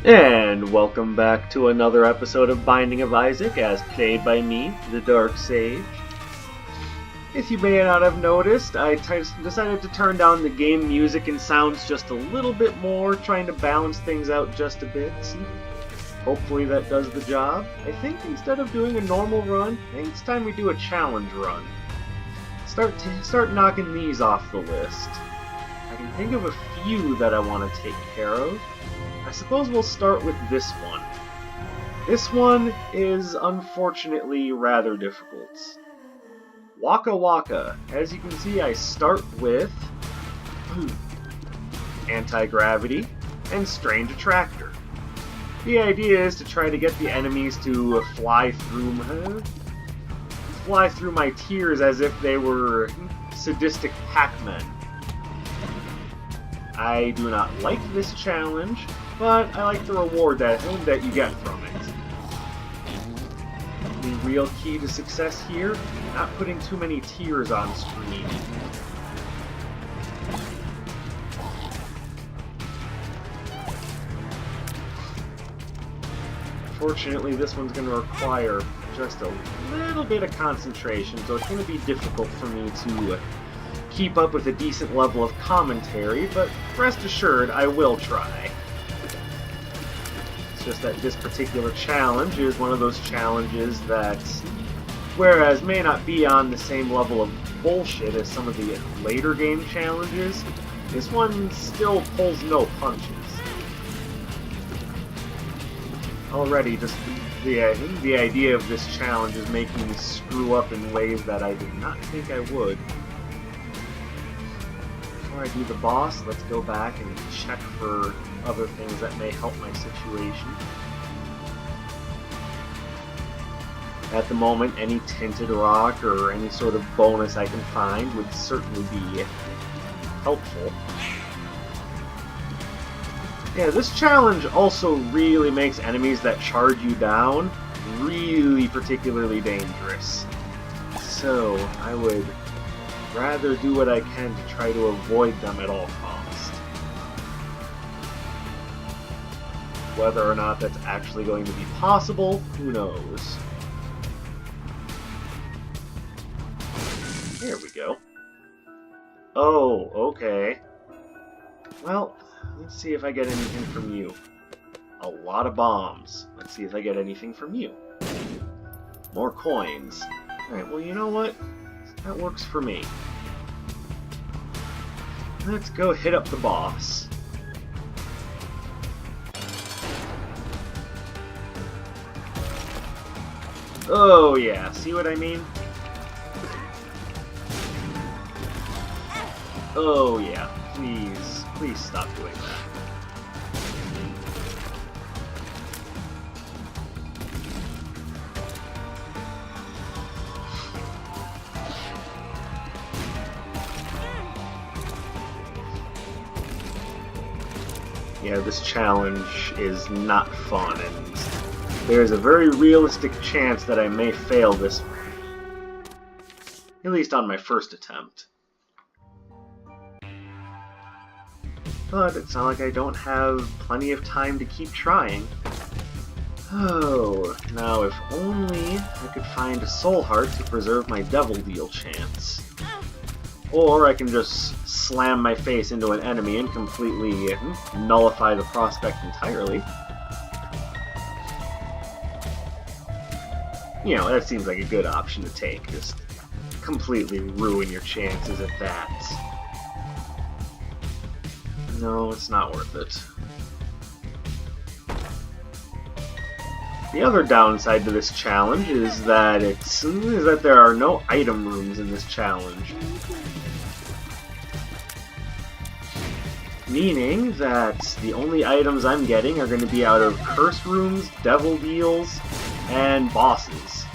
And welcome back to another episode of Binding of Isaac, as played by me, the Dark Sage. If you may not have noticed, I decided to turn down the game music and sounds just a little bit more, trying to balance things out just a bit. Hopefully that does the job. I think instead of doing a normal run, I think it's time we do a challenge run. Start knocking these off the list. I can think of a few that I want to take care of. I suppose we'll start with this one. This one is unfortunately rather difficult. Waka Waka. As you can see, I start with Anti-Gravity and Strange Attractor. The idea is to try to get the enemies to fly through my tears as if they were sadistic Pac-Men. I do not like this challenge, but I like the reward that you get from it. The real key to success here, not putting too many tears on screen. Fortunately, this one's going to require just a little bit of concentration, so it's going to be difficult for me to keep up with a decent level of commentary, but rest assured, I will try. It's just that this particular challenge is one of those challenges that, whereas may not be on the same level of bullshit as some of the later game challenges, this one still pulls no punches. Already, just the idea of this challenge is making me screw up in ways that I did not think I would. Before I do the boss, let's go back and check for other things that may help my situation. At the moment, any tinted rock or any sort of bonus I can find would certainly be helpful. Yeah, this challenge also really makes enemies that charge you down really particularly dangerous. So, I would rather do what I can to try to avoid them at all costs. Whether or not that's actually going to be possible, who knows. There we go. Oh, okay. Well, let's see if I get anything from you. A lot of bombs. Let's see if I get anything from you. More coins. Alright, well, you know what? That works for me. Let's go hit up the boss. Oh yeah, see what I mean? Oh yeah, please stop doing that. Yeah, this challenge is not fun, and there's a very realistic chance that I may fail this, at least on my first attempt. But it's not like I don't have plenty of time to keep trying. Oh, now if only I could find a soul heart to preserve my devil deal chance. Or I can just slam my face into an enemy and completely nullify the prospect entirely. You know, that seems like a good option to take. Just completely ruin your chances at that. No, it's not worth it. The other downside to this challenge is that there are no item rooms in this challenge. Meaning that the only items I'm getting are going to be out of curse rooms, devil deals, and bosses.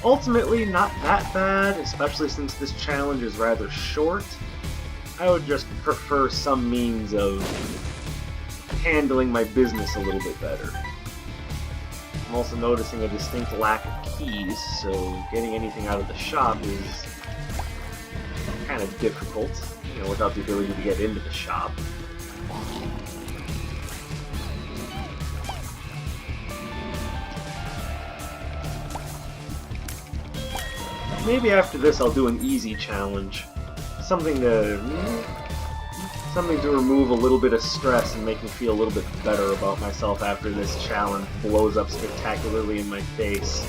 Ultimately, not that bad, especially since this challenge is rather short. I would just prefer some means of handling my business a little bit better. I'm also noticing a distinct lack of keys, so getting anything out of the shop is kind of difficult, without the ability to get into the shop. maybe after this I'll do an easy challenge. Something to remove a little bit of stress and make me feel a little bit better about myself after this challenge blows up spectacularly in my face.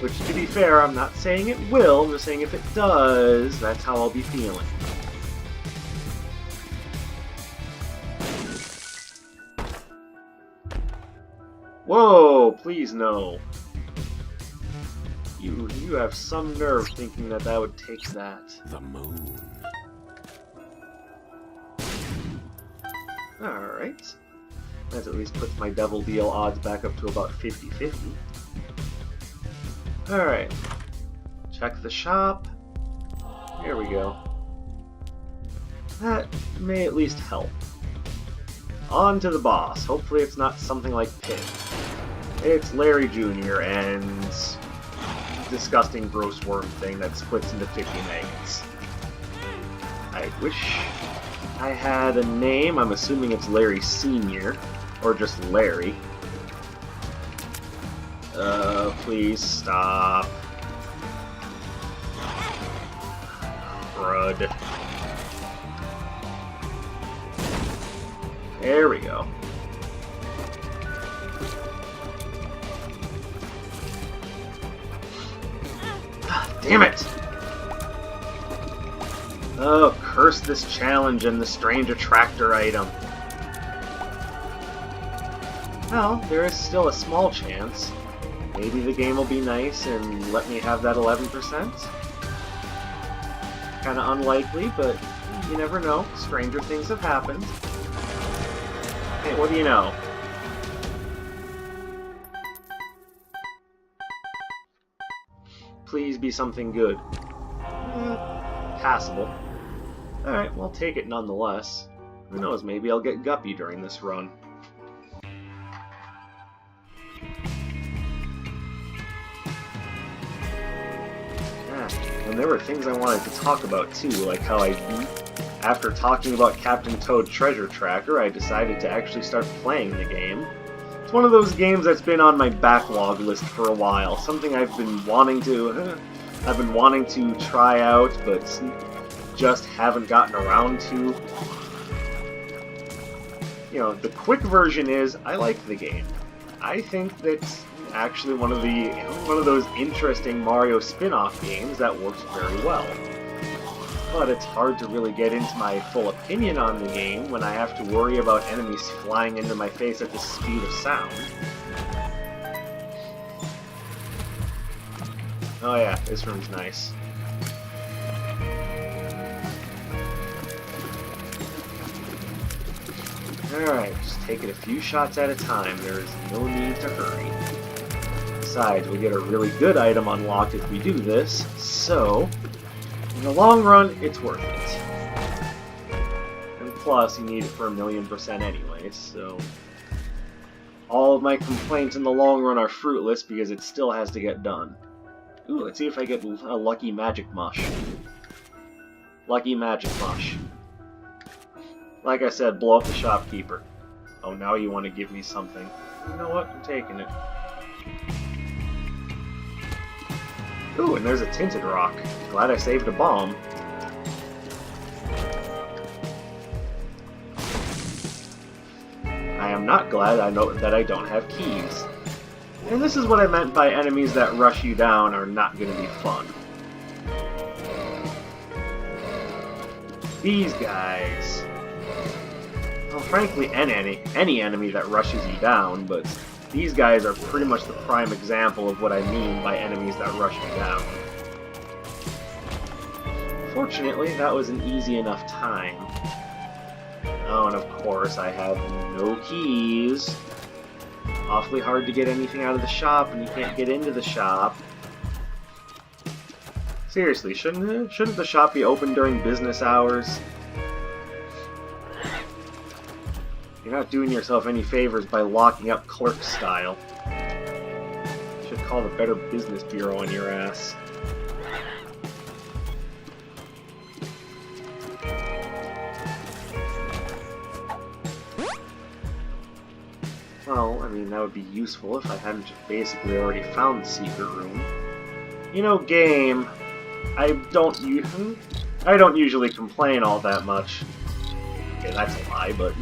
Which, to be fair, I'm not saying it will, I'm just saying if it does, that's how I'll be feeling. Whoa, please no. You have some nerve thinking that that would take that. The moon. Alright. That at least puts my Devil Deal odds back up to about 50-50. Alright. Check the shop. Here we go. That may at least help. On to the boss. Hopefully it's not something like Pit. It's Larry Jr. and disgusting gross worm thing that splits into 50 maggots. I wish I had a name. I'm assuming it's Larry Sr. or just Larry. Please stop. Crud. There we go. Damn it! Oh, curse this challenge and the strange attractor item. Well, there is still a small chance. Maybe the game will be nice and let me have that 11%? Kinda unlikely, but you never know. Stranger things have happened. Hey, what do you know? Please be something good. Passable. Alright, well, take it nonetheless. Who knows, maybe I'll get Guppy during this run. And there were things I wanted to talk about too, like how after talking about Captain Toad Treasure Tracker, I decided to actually start playing the game. It's one of those games that's been on my backlog list for a while, something I've been wanting to try out, but just haven't gotten around to. You know, the quick version is, I like the game. I think that's actually one of those interesting Mario spin-off games that works very well. But it's hard to really get into my full opinion on the game when I have to worry about enemies flying into my face at the speed of sound. Oh yeah, this room's nice. Alright, just take it a few shots at a time. There is no need to hurry. Besides, we get a really good item unlocked if we do this, so in the long run, it's worth it. And plus, you need it for 1,000,000% anyways, so all of my complaints in the long run are fruitless because it still has to get done. Ooh, let's see if I get a lucky magic mush. Lucky magic mush. Like I said, blow up the shopkeeper. Oh, now you want to give me something. You know what? I'm taking it. Ooh, and there's a tinted rock. Glad I saved a bomb. I am not glad I know that I don't have keys. And this is what I meant by enemies that rush you down are not going to be fun. These guys. Well, frankly, any enemy that rushes you down, but these guys are pretty much the prime example of what I mean by enemies that rush me down. Fortunately, that was an easy enough time. Oh, and of course, I have no keys. Awfully hard to get anything out of the shop, and you can't get into the shop. Seriously, shouldn't the shop be open during business hours? You're not doing yourself any favors by locking up clerk style. Should call the Better Business Bureau on your ass. Well, I mean, that would be useful if I hadn't just basically already found the secret room. You know, game, I don't usually complain all that much. Okay, that's a lie, but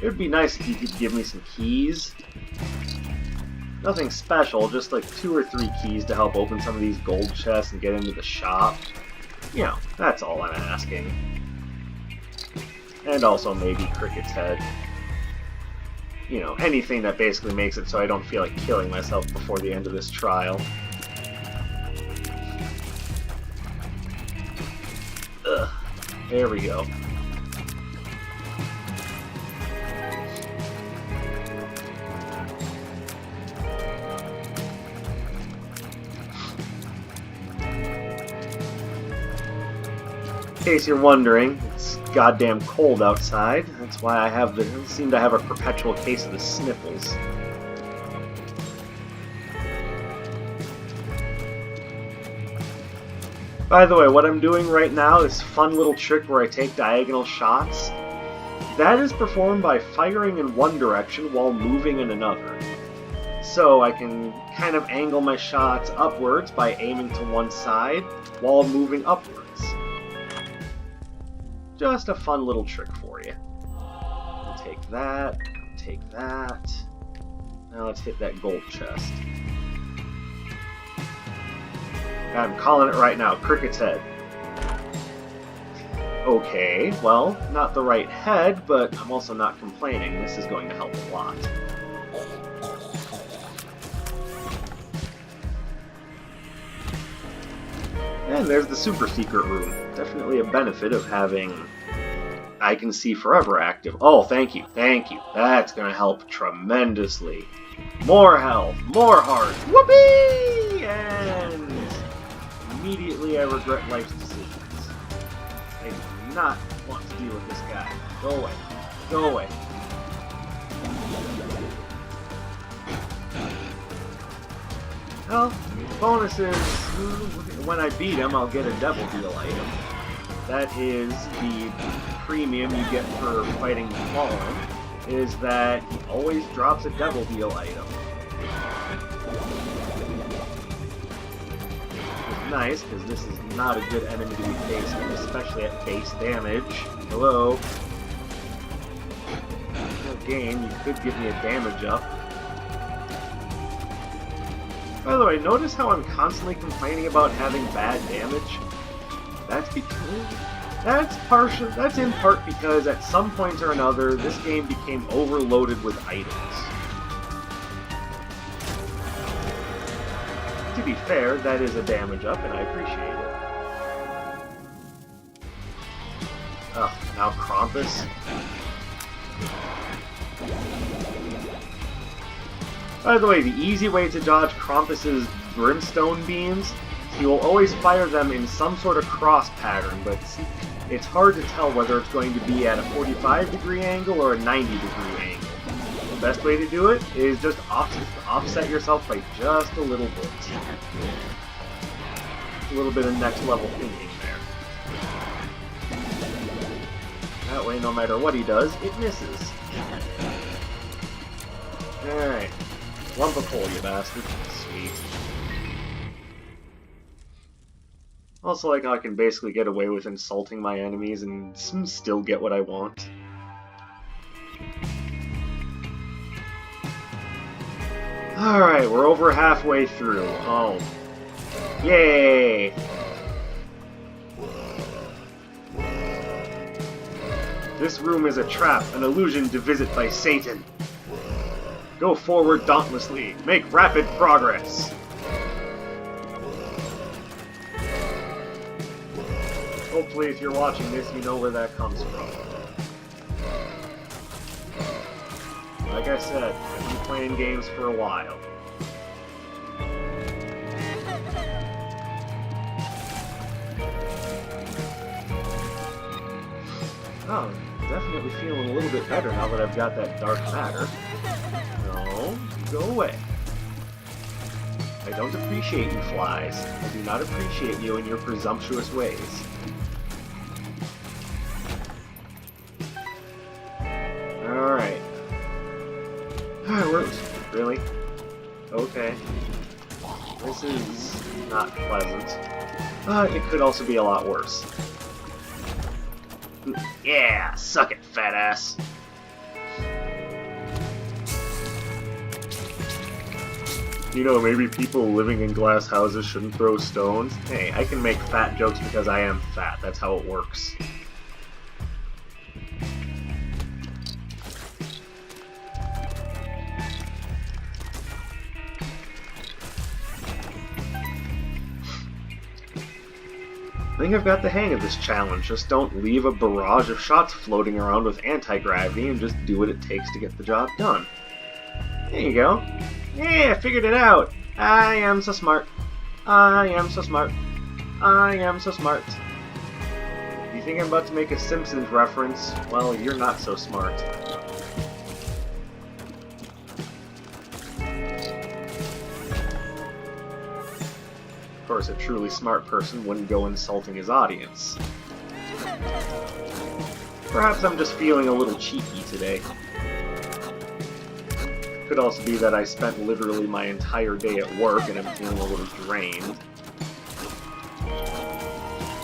it would be nice if you could give me some keys. Nothing special, just like 2 or 3 keys to help open some of these gold chests and get into the shop. You know, that's all I'm asking. And also maybe Cricket's head. You know, anything that basically makes it so I don't feel like killing myself before the end of this trial. Ugh. There we go. In case you're wondering, it's goddamn cold outside. That's why I seem to have a perpetual case of the sniffles. By the way, what I'm doing right now, this fun little trick where I take diagonal shots, that is performed by firing in one direction while moving in another. So I can kind of angle my shots upwards by aiming to one side while moving upwards. Just a fun little trick for you. I'll take that, take that. Now let's hit that gold chest. I'm calling it right now, Cricket's head. Okay, well, not the right head, but I'm also not complaining. This is going to help a lot. And there's the super secret room. Definitely a benefit of having I Can See Forever active. Oh, thank you, thank you. That's going to help tremendously. More health, more heart. Whoopee! And immediately I regret life's decisions. I do not want to deal with this guy. Go away. Go away. Well, bonus is, when I beat him, I'll get a Devil Deal item. That is the premium you get for fighting the Fallen, is that he always drops a Devil Deal item. It's nice, because this is not a good enemy to be facing, especially at base damage. Hello? No game, you could give me a damage up. By the way, notice how I'm constantly complaining about having bad damage? That's in part because at some point or another, this game became overloaded with items. To be fair, that is a damage up, and I appreciate it. Ugh, now Krampus. By the way, the easy way to dodge Krampus's brimstone beams, he will always fire them in some sort of cross pattern, but it's hard to tell whether it's going to be at a 45-degree angle or a 90-degree angle. The best way to do it is just offset yourself by just a little bit. A little bit of next level thinking there. That way, no matter what he does, it misses. Alright. Lump of coal, you bastard. Sweet. Also like how I can basically get away with insulting my enemies and still get what I want. Alright, we're over halfway through. Oh. Yay! This room is a trap, an illusion to visit by Satan. Go forward dauntlessly. Make rapid progress. Hopefully, if you're watching this, you know where that comes from. Like I said, I've been playing games for a while. Oh, definitely feeling a little bit better now that I've got that dark matter. No, go away. I don't appreciate you, flies. I do not appreciate you and your presumptuous ways. Alright. Alright, really? Okay. This is not pleasant. It could also be a lot worse. Yeah, suck it, fat ass. You know, maybe people living in glass houses shouldn't throw stones. Hey, I can make fat jokes because I am fat. That's how it works. I think I've got the hang of this challenge. Just don't leave a barrage of shots floating around with anti-gravity and just do what it takes to get the job done. There you go. Yeah, I figured it out. I am so smart. I am so smart. I am so smart. If you think I'm about to make a Simpsons reference, well, you're not so smart. Of course, a truly smart person wouldn't go insulting his audience. Perhaps I'm just feeling a little cheeky today. Could also be that I spent literally my entire day at work and I'm feeling a little drained.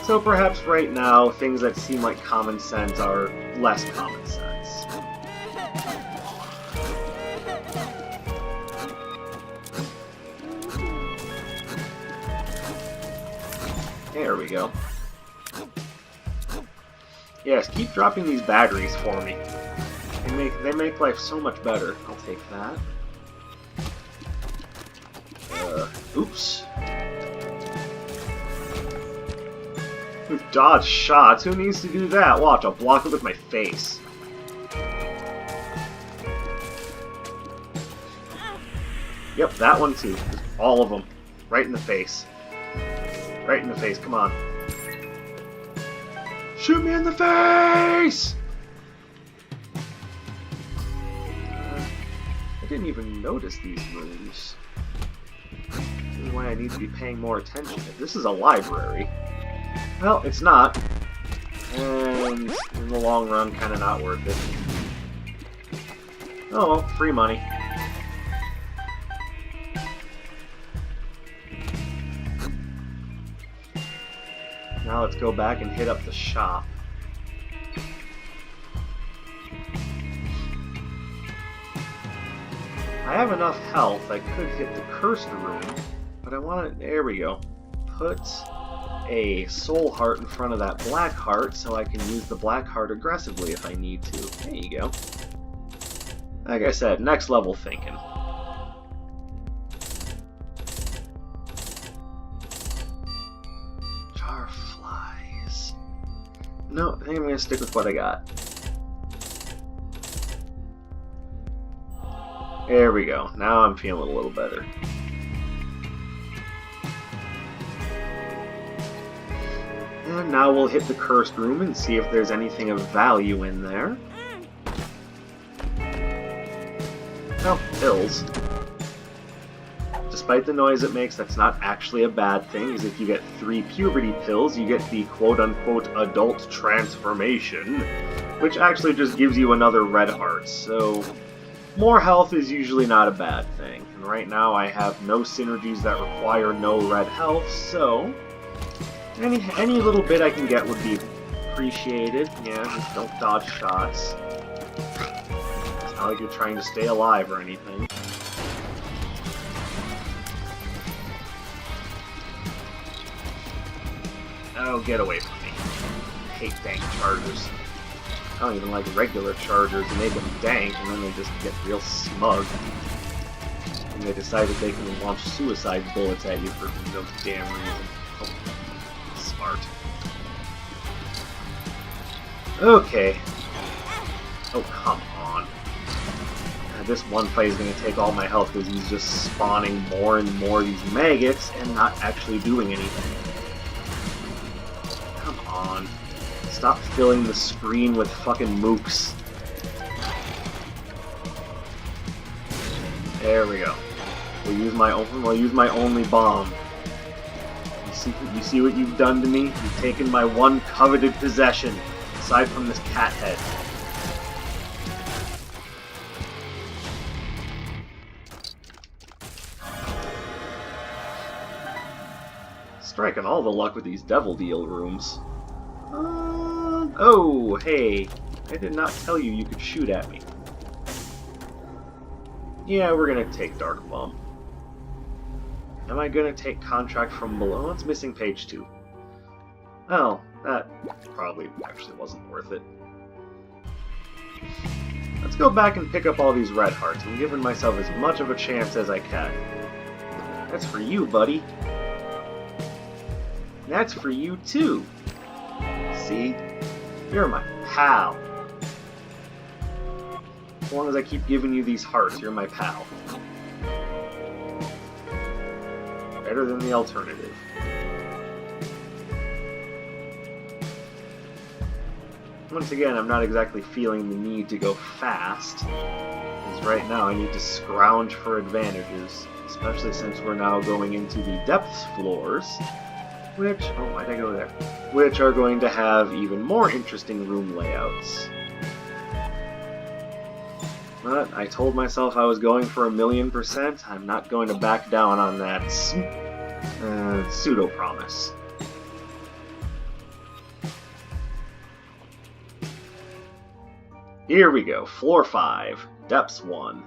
So perhaps right now, things that seem like common sense are less common sense. There we go. Yes, keep dropping these batteries for me. They make life so much better. I'll take that. Oops. Dodge shots? Who needs to do that? Watch, I'll block it with my face. Yep, that one too. Just all of them. Right in the face. Right in the face, come on. Shoot me in the face! I didn't even notice these rooms. This is why I need to be paying more attention. If this is a library, well, it's not. And in the long run, kind of not worth it. Oh well, free money. Now let's go back and hit up the shop. I have enough health, I could hit the cursed room, but I want to, there we go, put a soul heart in front of that black heart so I can use the black heart aggressively if I need to. There you go. Like I said, next level thinking. Jar flies. No, I think I'm going to stick with what I got. There we go. Now I'm feeling a little better. And now we'll hit the cursed room and see if there's anything of value in there. Oh, pills. Despite the noise it makes, that's not actually a bad thing, because if you get 3 puberty pills, you get the quote-unquote adult transformation, which actually just gives you another red heart, so more health is usually not a bad thing. And right now I have no synergies that require no red health, so any little bit I can get would be appreciated. Yeah, just don't dodge shots. It's not like you're trying to stay alive or anything. Oh, get away from me. I hate dank chargers. I don't even like regular chargers. You make them dank and then they just get real smug. And they decided they can launch suicide bullets at you for no damn reason. Oh, smart. Okay. Oh, come on. This one fight is going to take all my health because he's just spawning more and more of these maggots and not actually doing anything. Come on. Stop filling the screen with fucking mooks. There we go. We'll use my only bomb. You see what you've done to me? You've taken my one coveted possession, aside from this cat head. striking all the luck with these Devil Deal rooms. Oh, hey. I did not tell you you could shoot at me. Yeah, we're gonna take Dark Bum. Am I gonna take Contract from Below? It's missing page 2. Oh, that probably actually wasn't worth it. Let's go back and pick up all these red hearts. I'm giving myself as much of a chance as I can. That's for you, buddy. That's for you, too. See? You're my pal. As long as I keep giving you these hearts, you're my pal. Better than the alternative. Once again, I'm not exactly feeling the need to go fast, because right now I need to scrounge for advantages, especially since we're now going into the depths floors, which, oh, why'd I go there? Which are going to have even more interesting room layouts. But I told myself I was going for 1,000,000%. I'm not going to back down on that pseudo-promise. Here we go, floor 5, depths 1.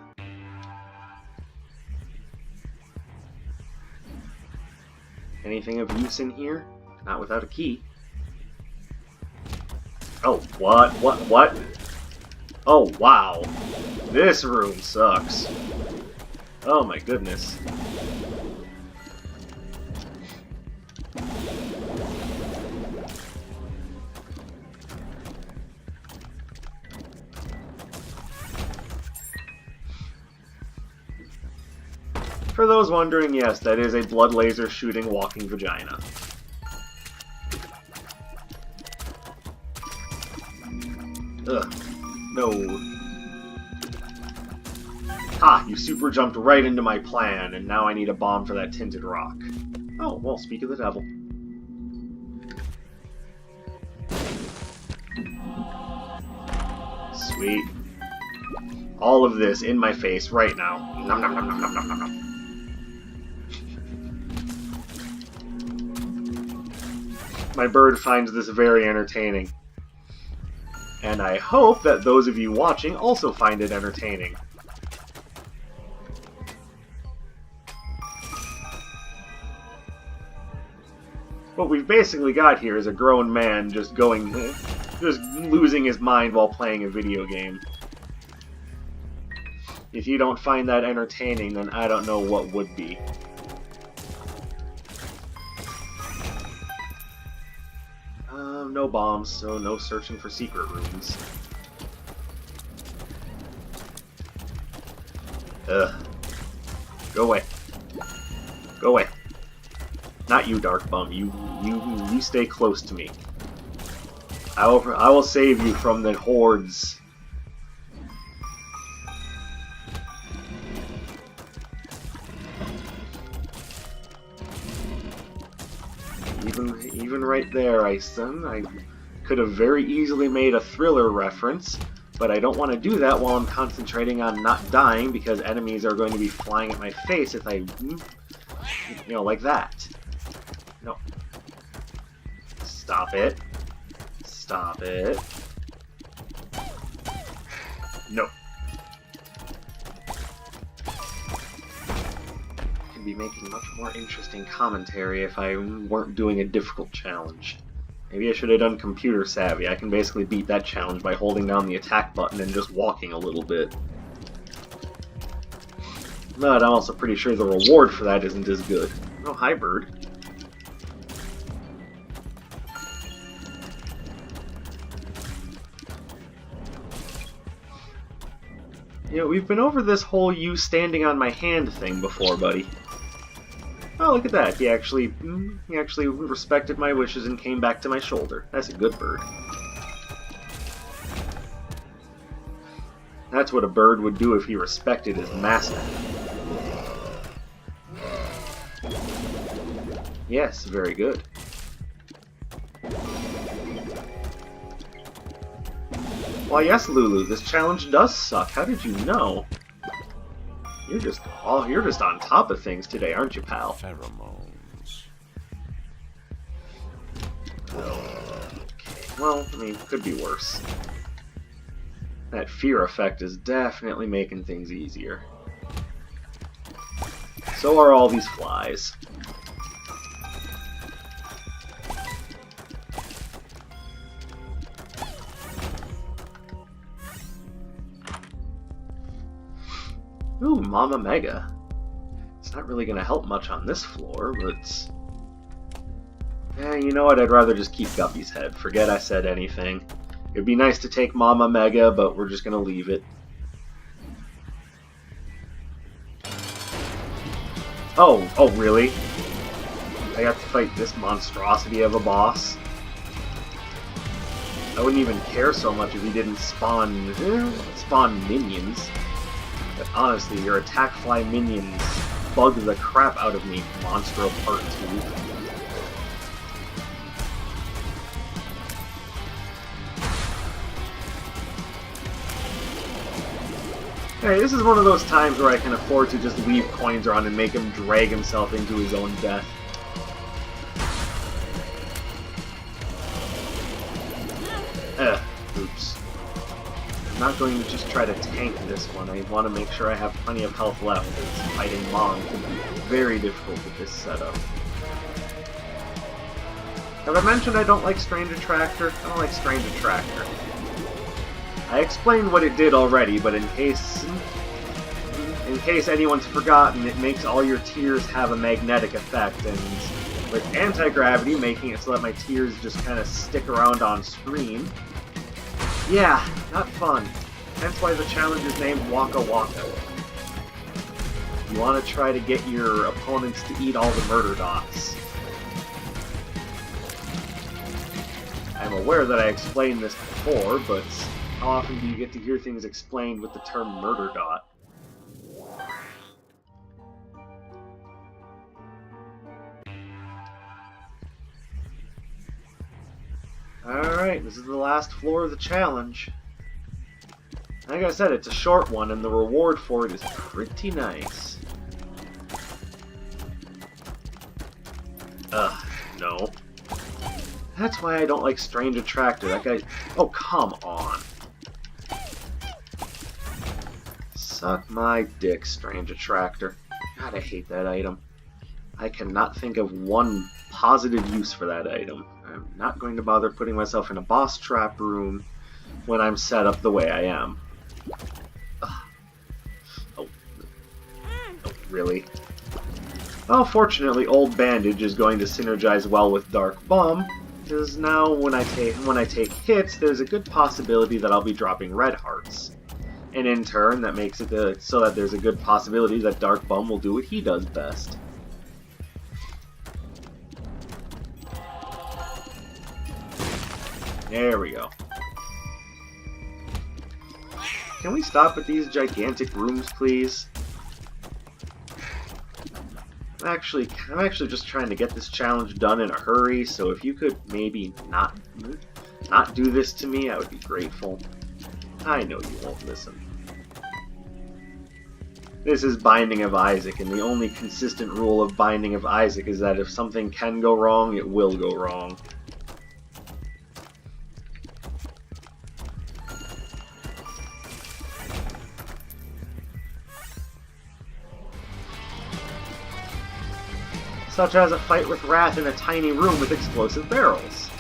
Anything of use in here? Not without a key. Oh, what? Oh, wow. This room sucks. Oh my goodness. For those wondering, yes, that is a blood laser shooting walking vagina. Ugh. No. Ha! You super jumped right into my plan, and now I need a bomb for that tinted rock. Oh, well, speak of the devil. Sweet. All of this in my face right now. Nom nom nom nom nom nom nom nom. My bird finds this very entertaining. And I hope that those of you watching also find it entertaining. What we've basically got here is a grown man just losing his mind while playing a video game. If you don't find that entertaining, then I don't know what would be. No bombs, so no searching for secret rooms. Ugh. Go away. Go away. Not you, Dark Bum. You stay close to me. I will save you from the hordes. Even right there, I could have very easily made a Thriller reference, but I don't want to do that while I'm concentrating on not dying, because enemies are going to be flying at my face if I, like that. No. Stop it. Stop it. No. Be making much more interesting commentary if I weren't doing a difficult challenge. Maybe I should have done Computer Savvy. I can basically beat that challenge by holding down the attack button and just walking a little bit. But I'm also pretty sure the reward for that isn't as good. Oh, hi, bird. We've been over this whole you standing on my hand thing before, buddy. Oh, look at that. He actually respected my wishes and came back to my shoulder. That's a good bird. That's what a bird would do if he respected his master. Yes, very good. Why, yes, Lulu, this challenge does suck. How did you know? You're just on top of things today, aren't you, pal? Pheromones. well, I mean, could be worse. That fear effect is definitely making things easier. So are all these flies. Ooh, Mama Mega. It's not really going to help much on this floor, but... you know what? I'd rather just keep Guppy's head. Forget I said anything. It'd be nice to take Mama Mega, but we're just going to leave it. Oh, really? I got to fight this monstrosity of a boss? I wouldn't even care so much if he didn't spawn minions. But honestly, your attack fly minions bug the crap out of me, Monstro Part 2. Hey, this is one of those times where I can afford to just leave coins around and make him drag himself into his own death. Oops. I'm not going to just try to tank this one. I want to make sure I have plenty of health left, because fighting Mom can be very difficult with this setup. Have I mentioned I don't like Strange Attractor? I don't like Strange Attractor. I explained what it did already, but in case anyone's forgotten, it makes all your tears have a magnetic effect, and with anti-gravity making it so that my tears just kind of stick around on screen. Yeah, not fun. Hence why the challenge is named Waka Waka. You want to try to get your opponents to eat all the murder dots. I'm aware that I explained this before, but how often do you get to hear things explained with the term murder dot? Alright, this is the last floor of the challenge. Like I said, it's a short one, and the reward for it is pretty nice. No. That's why I don't like Strange Attractor. That guy... Oh, come on. Suck my dick, Strange Attractor. God, I hate that item. I cannot think of one positive use for that item. I'm not going to bother putting myself in a boss trap room when I'm set up the way I am. Oh, really? Well, fortunately, Old Bandage is going to synergize well with Dark Bum, because now when I take hits, there's a good possibility that I'll be dropping red hearts. And in turn, that makes it so that there's a good possibility that Dark Bum will do what he does best. There we go. Can we stop at these gigantic rooms, please? I'm actually just trying to get this challenge done in a hurry, so if you could maybe not do this to me, I would be grateful. I know you won't listen. This is Binding of Isaac, and the only consistent rule of Binding of Isaac is that if something can go wrong, it will go wrong. Such as a fight with Wrath in a tiny room with explosive barrels.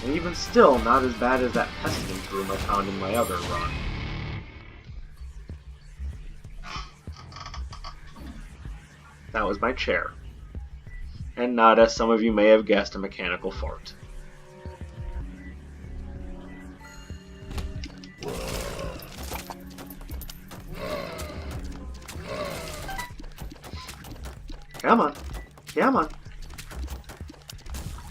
And even still, not as bad as that Pestilence room I found in my other run. That was my chair. And not, as some of you may have guessed, a mechanical fart. Come on. Come on.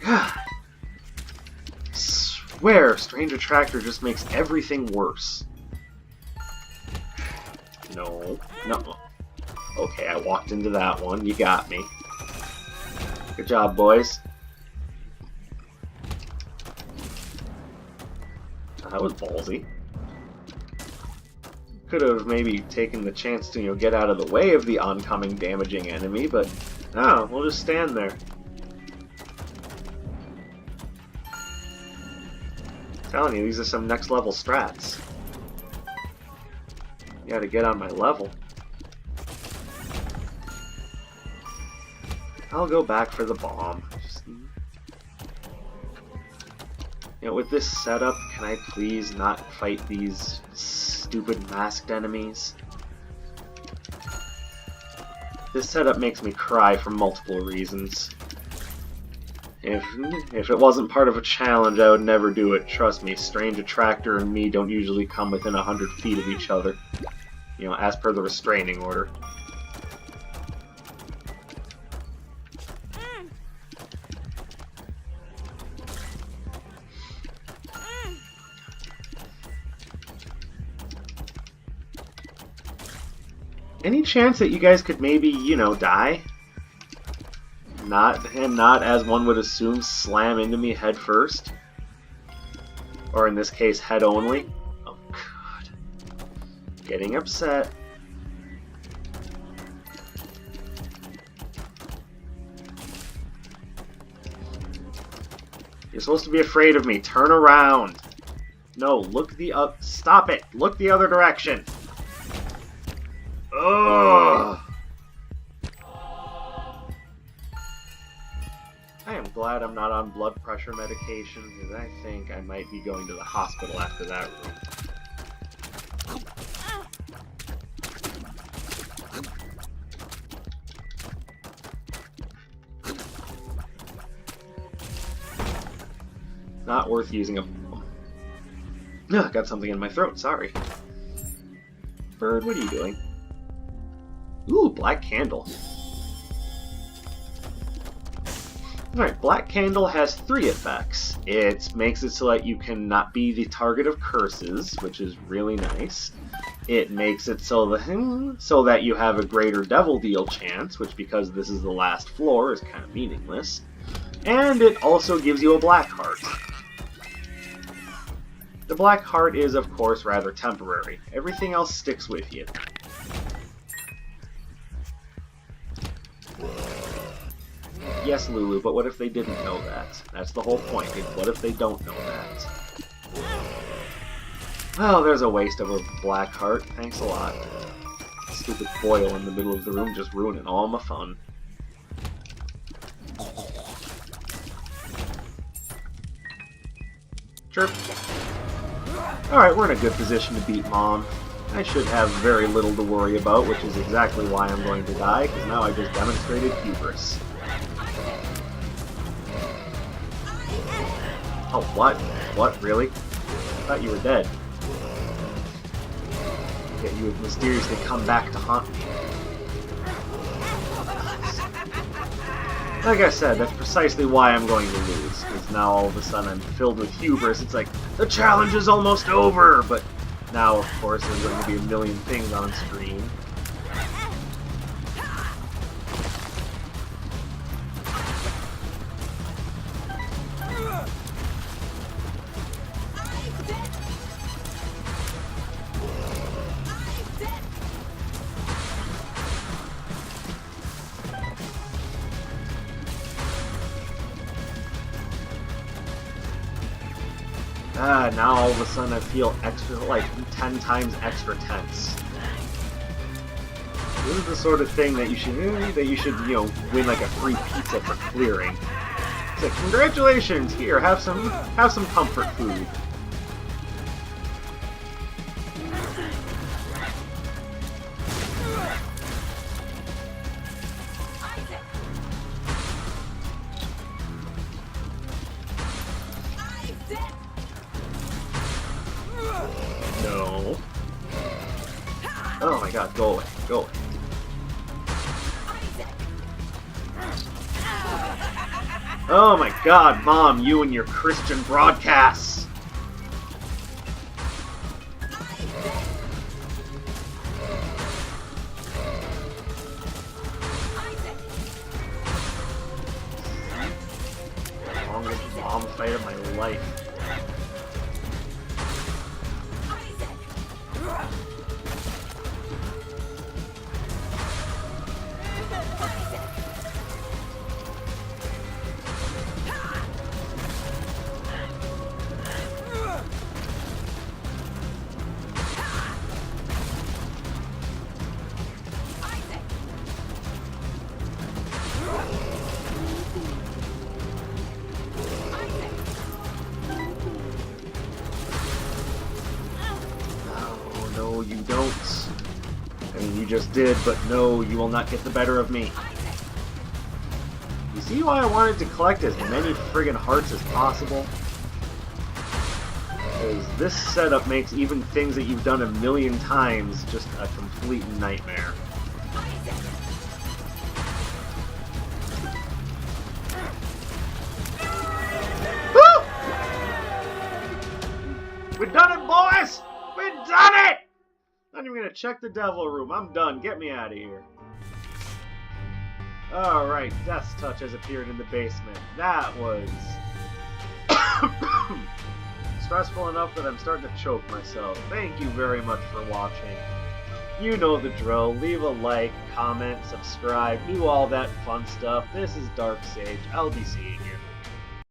God. I swear, Strange Attractor just makes everything worse. No. No. Okay, I walked into that one. You got me. Good job, boys. That was ballsy. Could have maybe taken the chance to, get out of the way of the oncoming damaging enemy, but no, we'll just stand there. I'm telling you, these are some next level strats. You gotta get on my level. I'll go back for the bomb. You know, with this setup, can I please not fight these stupid masked enemies? This setup makes me cry for multiple reasons. If it wasn't part of a challenge, I would never do it. Trust me, Strange Attractor and me don't usually come within 100 feet of each other. You know, as per the restraining order. Any chance that you guys could maybe, you know, die? Not as one would assume, slam into me head first? Or in this case, head only? Oh god. Getting upset. You're supposed to be afraid of me. Turn around. No, look the up. Stop it. Look the other direction. Ugh. I am glad I'm not on blood pressure medication, because I think I might be going to the hospital after that room. Not worth using a... Ugh, got something in my throat, sorry. Bird, what are you doing? Ooh, black candle. Alright, black candle has 3 effects. It makes it so that you cannot be the target of curses, which is really nice. It makes it so that you have a greater devil deal chance, which because this is the last floor is kind of meaningless. And it also gives you a black heart. The black heart is, of course, rather temporary. Everything else sticks with you. Yes, Lulu, but what if they didn't know that? That's the whole point. What if they don't know that? Well, there's a waste of a black heart. Thanks a lot. Stupid foil in the middle of the room just ruining all my fun. Chirp. Alright, we're in a good position to beat Mom. I should have very little to worry about, which is exactly why I'm going to die, because now I just demonstrated hubris. Oh, what? What? Really? I thought you were dead. Yet you would mysteriously come back to haunt me. Like I said, that's precisely why I'm going to lose, because now all of a sudden I'm filled with hubris. It's like, the challenge is almost over! But now, of course, there's going to be a million things on screen. Now all of a sudden I feel extra, like 10 times extra tense. This is the sort of thing that you should, you know, win like a free pizza for clearing. It's like, congratulations, here, have some comfort food. No. Oh my god, go away, go away. Oh my god, Mom, you and your Christian broadcasts! Longest bomb fight of my life. No, you don't. I mean, you just did, but no, you will not get the better of me. You see why I wanted to collect as many friggin' hearts as possible? Because this setup makes even things that you've done a million times just a complete nightmare. Woo! We've done it, boys! We've done it! I'm not even gonna check the devil room. I'm done. Get me out of here. Alright, Death's Touch has appeared in the basement. That was stressful enough that I'm starting to choke myself. Thank you very much for watching. You know the drill. Leave a like, comment, subscribe, do all that fun stuff. This is Dark Sage. I'll be seeing you.